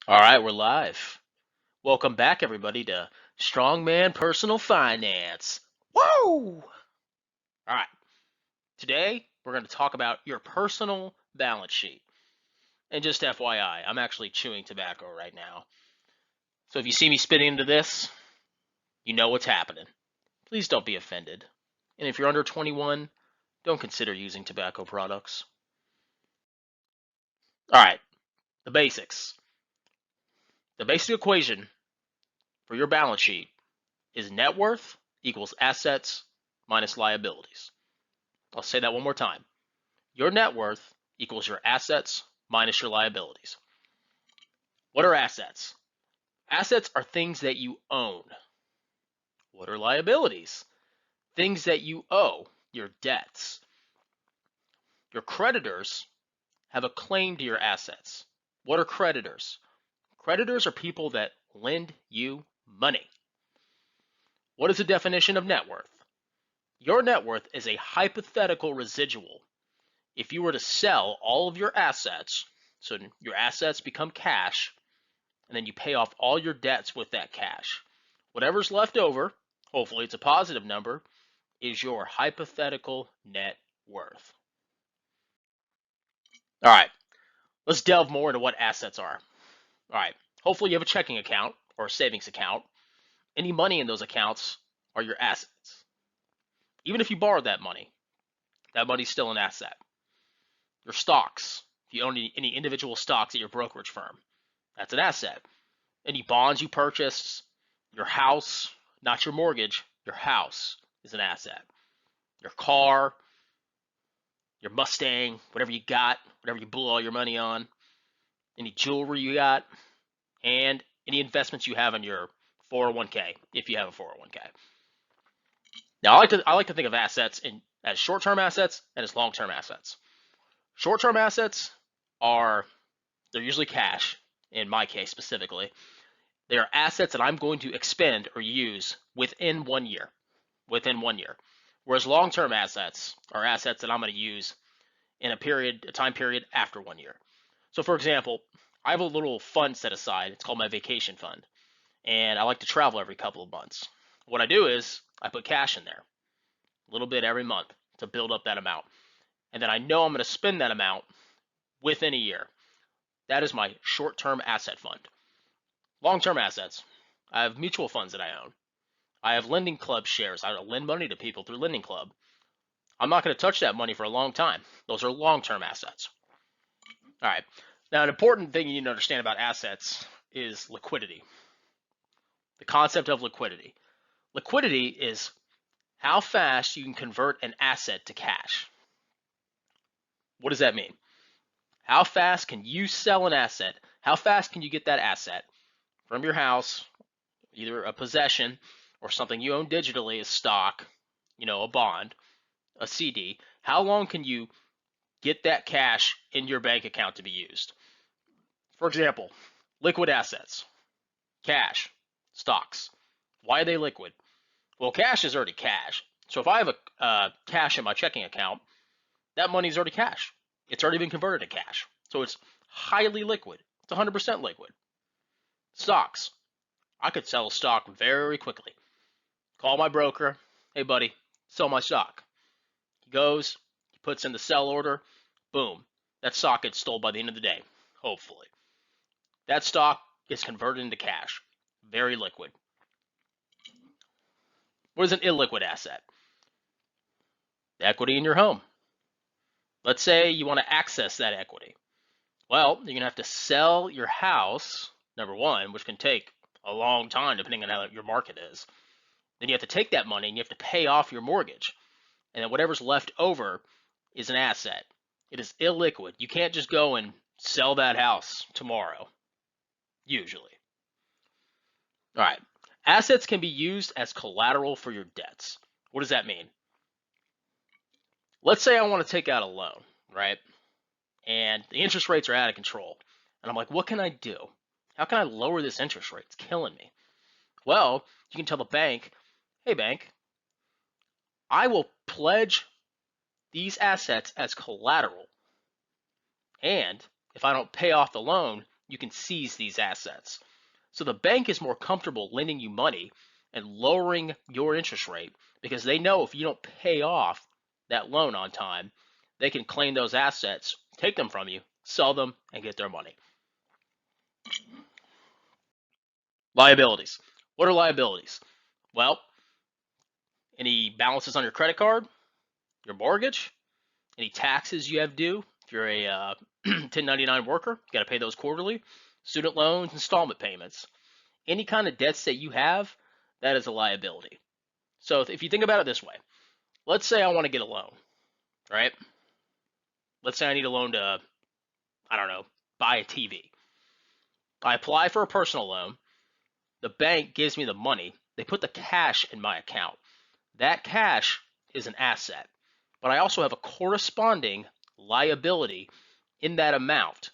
All right, we're live. Welcome back, everybody, to Strongman Personal Finance. Woo! All right, today we're going to talk about your personal balance sheet. And just FYI, I'm actually chewing tobacco right now. So if you see me spitting into this, you know what's happening. Please don't be offended. And if you're under 21, don't consider using tobacco products. All right, the basics. The basic equation for your balance sheet is net worth equals assets minus liabilities. I'll say that one more time. Your net worth equals your assets minus your liabilities. What are assets? Assets are things that you own. What are liabilities? Things that you owe, your debts. Your creditors have a claim to your assets. What are creditors? Creditors are people that lend you money. What is the definition of net worth? Your net worth is a hypothetical residual. If you were to sell all of your assets, so your assets become cash, and then you pay off all your debts with that cash, whatever's left over, hopefully it's a positive number, is your hypothetical net worth. All right, let's delve more into what assets are. All right, hopefully you have a checking account or a savings account. Any money in those accounts are your assets. Even if you borrowed that money's still an asset. Your stocks, if you own any individual stocks at your brokerage firm, that's an asset. Any bonds you purchased, your house, not your mortgage, your house is an asset. Your car, your Mustang, whatever you got, whatever you blew all your money on, any jewelry you got, and any investments you have in your 401k, if you have a 401k. Now, I like to think of assets as short-term assets and as long-term assets. Short-term assets they're usually cash, in my case specifically. They are assets that I'm going to expend or use within 1 year. Whereas long-term assets are assets that I'm going to use in a time period after 1 year. So for example, I have a little fund set aside. It's called my vacation fund. And I like to travel every couple of months. What I do is I put cash in there, a little bit every month to build up that amount. And then I know I'm going to spend that amount within a year. That is my short-term asset fund. Long-term assets, I have mutual funds that I own. I have lending club shares. I lend money to people through lending club. I'm not going to touch that money for a long time. Those are long-term assets. All right. Now, an important thing you need to understand about assets is liquidity. The concept of liquidity. Liquidity is how fast you can convert an asset to cash. What does that mean? How fast can you sell an asset? How fast can you get that asset from your house, either a possession or something you own digitally as stock, a bond, a CD? How long can you get that cash in your bank account to be used? For example, liquid assets, cash, stocks. Why are they liquid? Well, cash is already cash. So if I have a cash in my checking account, that money's already cash. It's already been converted to cash. So it's highly liquid. It's 100% liquid. Stocks. I could sell a stock very quickly. Call my broker. Hey, buddy, sell my stock. He goes, he puts in the sell order. Boom. That stock gets sold by the end of the day, hopefully. That stock gets converted into cash. Very liquid. What is an illiquid asset? The equity in your home. Let's say you want to access that equity. Well, you're going to have to sell your house, number one, which can take a long time depending on how your market is. Then you have to take that money and you have to pay off your mortgage. And then whatever's left over is an asset. It is illiquid. You can't just go and sell that house tomorrow, usually. All right. Assets can be used as collateral for your debts. What does that mean? Let's say I want to take out a loan, right? And the interest rates are out of control. And I'm like, what can I do? How can I lower this interest rate? It's killing me. Well, you can tell the bank, hey, bank, I will pledge these assets as collateral. And if I don't pay off the loan, you can seize these assets. So the bank is more comfortable lending you money and lowering your interest rate because they know if you don't pay off that loan on time, they can claim those assets, take them from you, sell them, and get their money. Liabilities. What are liabilities? Well, any balances on your credit card, your mortgage, any taxes you have due. If you're a 1099 worker, you got to pay those quarterly. Student loans, installment payments. Any kind of debts that you have, that is a liability. So if you think about it this way, let's say I want to get a loan, right? Let's say I need a loan to, I don't know, buy a TV. I apply for a personal loan. The bank gives me the money. They put the cash in my account. That cash is an asset, but I also have a corresponding liability in that amount.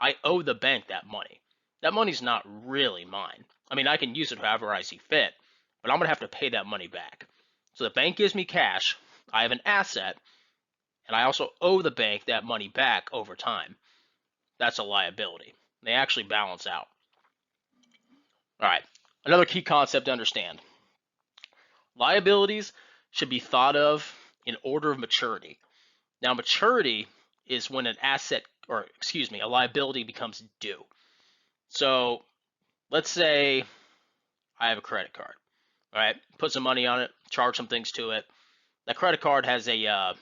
I owe the bank that money. That money's not really mine. I mean, I can use it however I see fit, but I'm going to have to pay that money back. So the bank gives me cash, I have an asset, and I also owe the bank that money back over time. That's a liability. They actually balance out. All right, another key concept to understand. Liabilities should be thought of in order of maturity. Now, maturity is when an asset, or excuse me, a liability becomes due. So let's say I have a credit card, all right? Put some money on it, charge some things to it. That credit card has a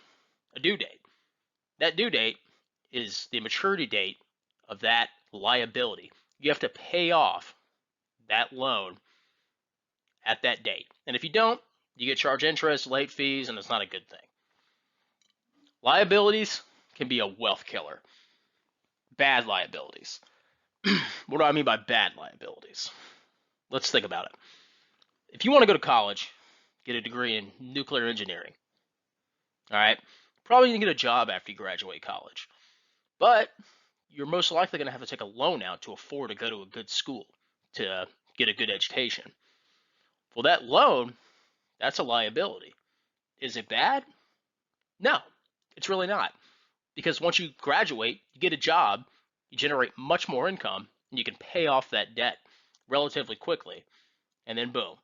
due date. That due date is the maturity date of that liability. You have to pay off that loan at that date. And if you don't, you get charged interest, late fees, and it's not a good thing. Liabilities can be a wealth killer. Bad liabilities. What do I mean by bad liabilities? Let's think about it. If you want to go to college, get a degree in nuclear engineering, all right, probably going to get a job after you graduate college. But you're most likely going to have to take a loan out to afford to go to a good school to get a good education. Well, that loan, that's a liability. Is it bad? No, it's really not. Because once you graduate, you get a job, you generate much more income, and you can pay off that debt relatively quickly. And then boom,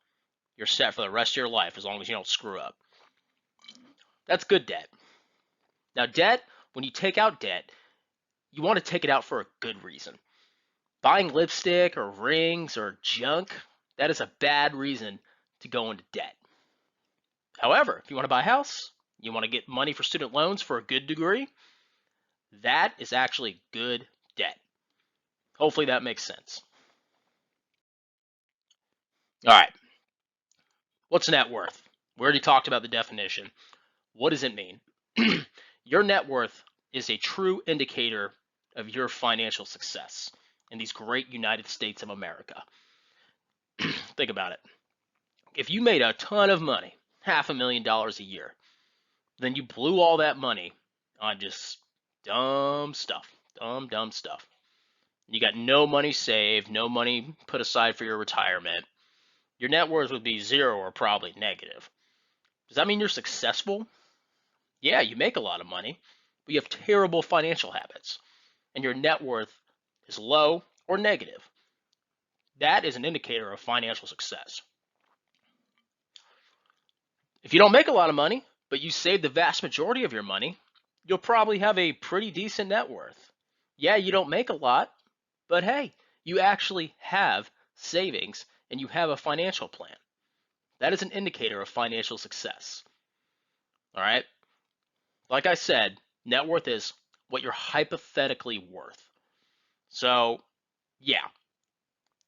you're set for the rest of your life as long as you don't screw up. That's good debt. Now, debt, when you take out debt, you want to take it out for a good reason. Buying lipstick or rings or junk, that is a bad reason to go into debt. However, if you want to buy a house, you want to get money for student loans for a good degree, that is actually good debt. Hopefully that makes sense. All right. What's net worth? We already talked about the definition. What does it mean? Your net worth is a true indicator of your financial success in these great United States of America. Think about it. If you made a ton of money, $500,000 a year, then you blew all that money on just dumb stuff. You got no money saved, no money put aside for your retirement. Your net worth would be zero or probably negative. Does that mean you're successful? Yeah, you make a lot of money, but you have terrible financial habits, and your net worth is low or negative. That is an indicator of financial success. If you don't make a lot of money, but you save the vast majority of your money, you'll probably have a pretty decent net worth. Yeah, you don't make a lot, but hey, you actually have savings and you have a financial plan. That is an indicator of financial success. All right? Like I said, net worth is what you're hypothetically worth. So, yeah,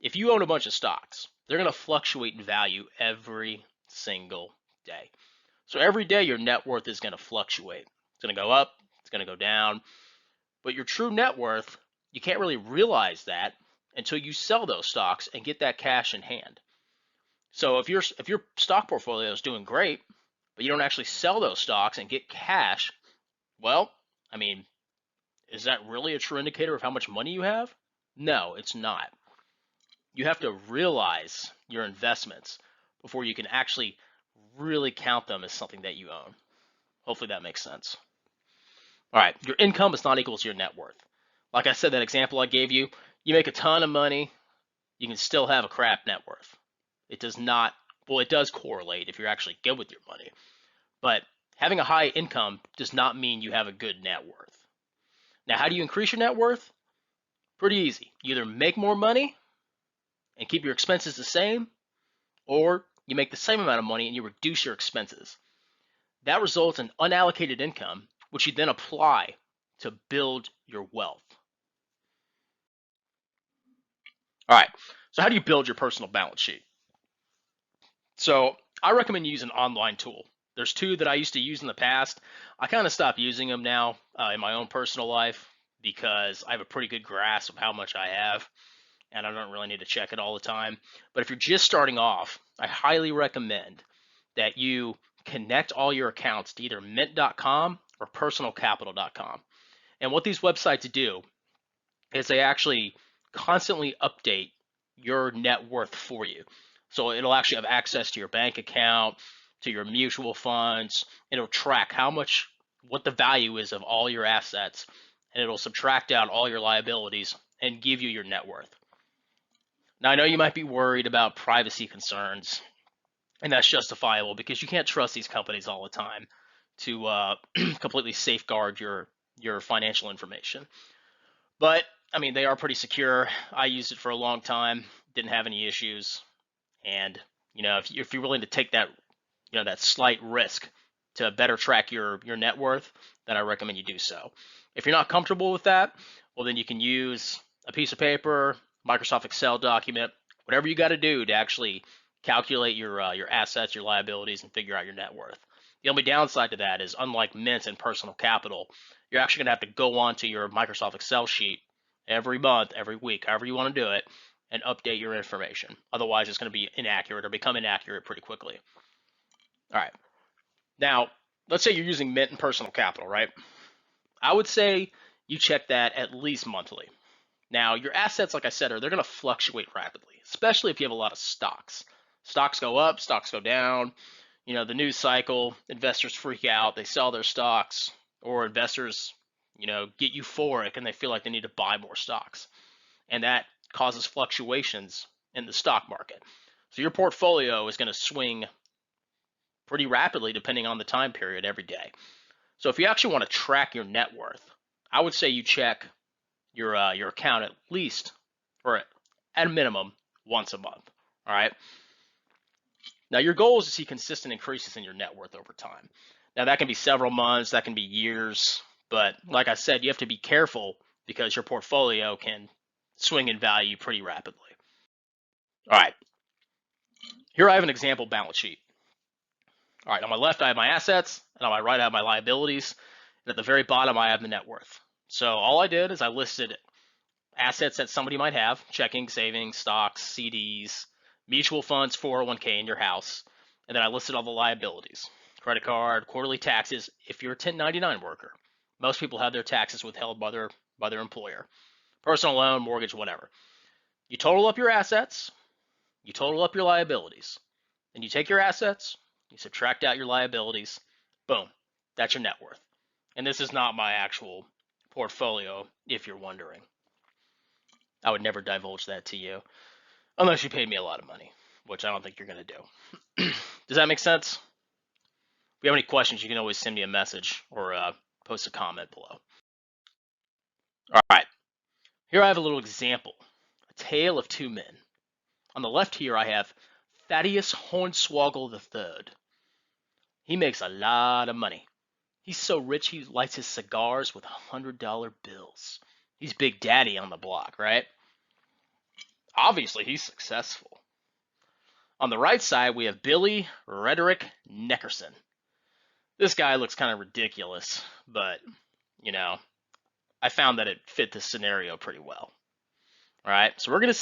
if you own a bunch of stocks, they're going to fluctuate in value every single day. So every day your net worth is going to fluctuate. It's going to go up, it's going to go down. But your true net worth, you can't really realize that until you sell those stocks and get that cash in hand. So if your stock portfolio is doing great, but you don't actually sell those stocks and get cash, well, I mean, is that really a true indicator of how much money you have? No, it's not. You have to realize your investments before you can actually really count them as something that you own. Hopefully that makes sense. All right, your income is not equal to your net worth. Like I said, that example I gave you, You make a ton of money, you can still have a crap net worth. It does not, well, it does correlate if you're actually good with your money, but having a high income does not mean you have a good net worth. Now, how do you increase your net worth? Pretty easy. You either make more money and keep your expenses the same, or you make the same amount of money and you reduce your expenses. That results in unallocated income, which you then apply to build your wealth. All right, so how do you build your personal balance sheet? So I recommend using an online tool. There's two that I used to use in the past. I kind of stopped using them now in my own personal life because I have a pretty good grasp of how much I have, and I don't really need to check it all the time. But if you're just starting off, I highly recommend that you connect all your accounts to either mint.com or personalcapital.com. And what these websites do is they actually constantly update your net worth for you. So it'll actually have access to your bank account, to your mutual funds. It'll track how much, what the value is of all your assets, and it'll subtract out all your liabilities and give you your net worth. Now, I know you might be worried about privacy concerns, and that's justifiable because you can't trust these companies all the time to completely safeguard your financial information. But I mean, they are pretty secure. I used it for a long time, didn't have any issues, and if you're willing to take that that slight risk to better track your net worth, then I recommend you do so. If you're not comfortable with that, well, then you can use a piece of paper, Microsoft Excel document, whatever you got to do to actually calculate your assets, your liabilities, and figure out your net worth. The only downside to that is, unlike Mint and Personal Capital, you're actually going to have to go onto your Microsoft Excel sheet every month, every week, however you want to do it, and update your information. Otherwise, it's going to be inaccurate or become inaccurate pretty quickly. All right. Now, let's say you're using Mint and Personal Capital, right? I would say you check that at least monthly. Now, your assets, like I said, they're going to fluctuate rapidly, especially if you have a lot of stocks. Stocks go up, stocks go down. The news cycle, investors freak out, they sell their stocks, or investors, get euphoric and they feel like they need to buy more stocks. And that causes fluctuations in the stock market. So your portfolio is going to swing pretty rapidly depending on the time period every day. So if you actually want to track your net worth, I would say you check your account at least, or at a minimum, once a month. All right. Now your goal is to see consistent increases in your net worth over time. Now that can be several months, that can be years, but like I said, you have to be careful because your portfolio can swing in value pretty rapidly. All right. Here I have an example balance sheet. All right, on my left I have my assets, and on my right I have my liabilities, and at the very bottom I have the net worth. So all I did is I listed assets that somebody might have: checking, savings, stocks, CDs, mutual funds, 401k in your house, and then I listed all the liabilities: credit card, quarterly taxes if you're a 1099 worker. Most people have their taxes withheld by their employer. Personal loan, mortgage, whatever. You total up your assets, you total up your liabilities, and you take your assets, you subtract out your liabilities, boom, that's your net worth. And this is not my actual portfolio, if you're wondering. I would never divulge that to you unless you paid me a lot of money, which I don't think you're going to do. Does that make sense? If you have any questions, you can always send me a message or post a comment below. All right, here I have a little example, a tale of two men. On the left here, I have Thaddeus Hornswaggle III. He makes a lot of money. He's so rich he lights his cigars with $100 bills. He's Big Daddy on the block, right? Obviously, he's successful. On the right side, we have Billy Rederick Neckerson. This guy looks kind of ridiculous, but, I found that it fit this scenario pretty well. All right, so we're going to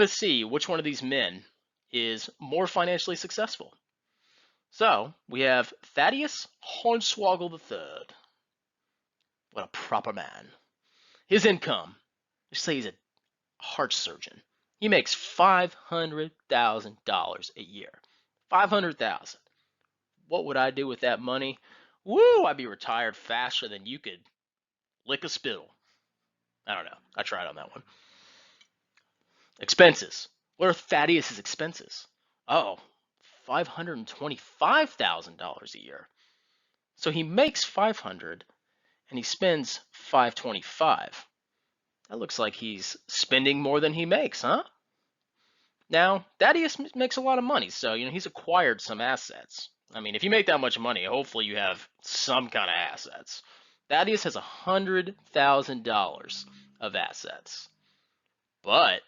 see which one of these men is more financially successful. So we have Thaddeus Hornswaggle III. What a proper man. His income, let's say he's a heart surgeon. He makes $500,000 a year. $500,000. What would I do with that money? Woo, I'd be retired faster than you could lick a spittle. I don't know. I tried on that one. Expenses. What are Thaddeus's expenses? Oh, $525,000 a year. So he makes 500 and he spends 525. That looks like he's spending more than he makes, huh? Now, Thaddeus makes a lot of money, so he's acquired some assets. I mean, if you make that much money, hopefully you have some kind of assets. Thaddeus has $100,000 of assets, but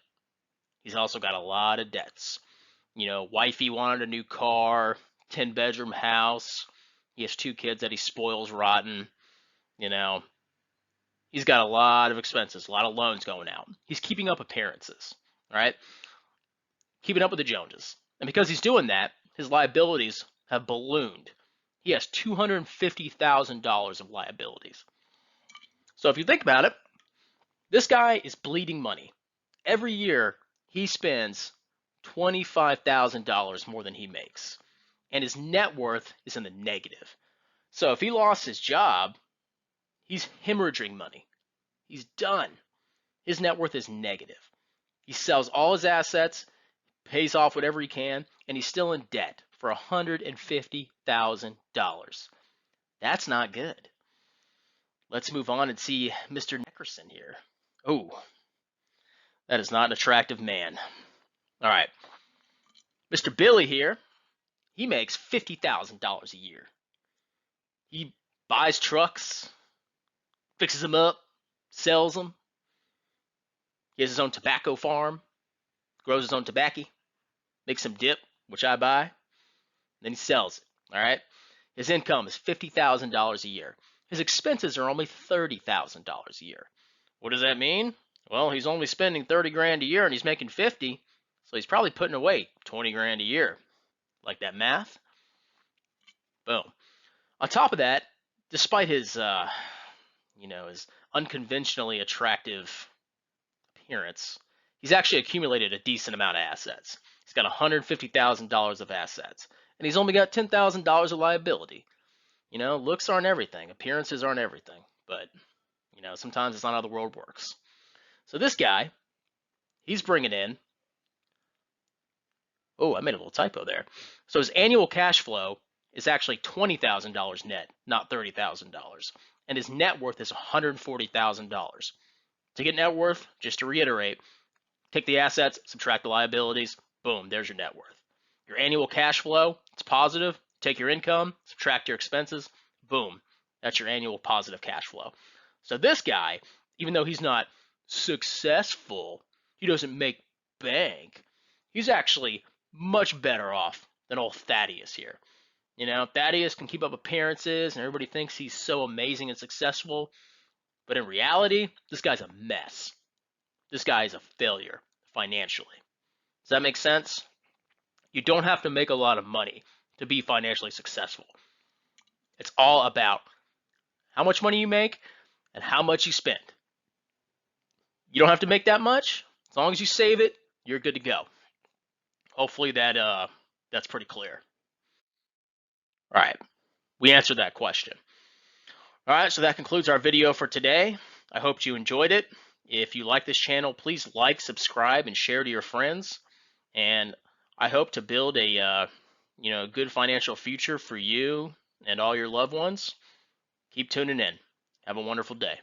he's also got a lot of debts. Wifey wanted a new car, 10-bedroom house. He has 2 kids that he spoils rotten. He's got a lot of expenses, a lot of loans going out. He's keeping up appearances, right? Keeping up with the Joneses. And because he's doing that, his liabilities have ballooned. He has $250,000 of liabilities. So if you think about it, this guy is bleeding money. Every year, he spends $25,000 more than he makes. And his net worth is in the negative. So if he lost his job, he's hemorrhaging money. He's done. His net worth is negative. He sells all his assets, pays off whatever he can, and he's still in debt for $150,000. That's not good. Let's move on and see Mr. Neckerson here. Oh, that is not an attractive man. All right. Mr. Billy here, he makes $50,000 a year. He buys trucks, fixes them up, sells them. He has his own tobacco farm, grows his own tobacco, makes some dip, which I buy, then he sells it. All right. His income is $50,000 a year. His expenses are only $30,000 a year. What does that mean? Well, he's only spending 30 grand a year and he's making 50, so he's probably putting away 20 grand a year. Like that math? Boom. On top of that, despite his his unconventionally attractive appearance, he's actually accumulated a decent amount of assets. He's got $150,000 of assets, and he's only got $10,000 of liability. Looks aren't everything, appearances aren't everything, but sometimes it's not how the world works. So this guy, he's bringing in. Oh, I made a little typo there. So his annual cash flow is actually $20,000 net, not $30,000, and his net worth is $140,000. To get net worth, just to reiterate, take the assets, subtract the liabilities, boom, there's your net worth. Your annual cash flow, it's positive. Take your income, subtract your expenses, boom, that's your annual positive cash flow. So this guy, even though he's not successful, he doesn't make bank, he's actually much better off than old Thaddeus here. Thaddeus can keep up appearances and everybody thinks he's so amazing and successful, but in reality, this guy's a mess. This guy is a failure financially. Does that make sense? You don't have to make a lot of money to be financially successful. It's all about how much money you make and how much you spend. You don't have to make that much. As long as you save it, you're good to go. Hopefully that's pretty clear. All right, we answered that question. All right, so that concludes our video for today. I hope you enjoyed it. If you like this channel, please like, subscribe, and share to your friends. And I hope to build a good financial future for you and all your loved ones. Keep tuning in. Have a wonderful day.